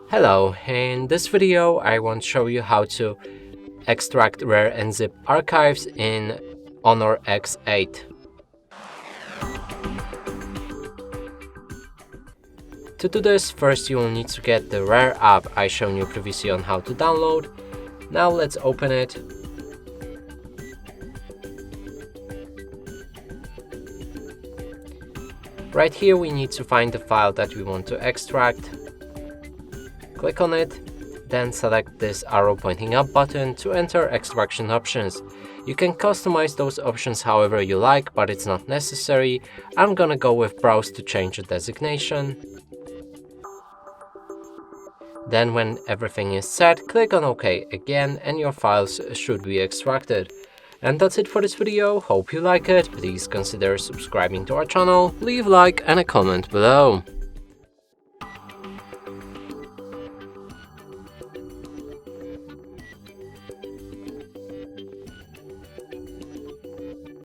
Hello, in this video I want to show you how to extract RAR and ZIP archives in Honor X8. To do this, first you will need to get the RAR app I shown you previously on how to download. Now let's open it. Right here we need to find the file that we want to extract. Click on it, then select this arrow pointing up button to enter extraction options. You can customize those options however you like, but it's not necessary. I'm gonna go with browse to change the designation. Then when everything is set, click on OK again and your files should be extracted. And that's it for this video. Hope you like it. Please consider subscribing to our channel, leave a like and a comment below.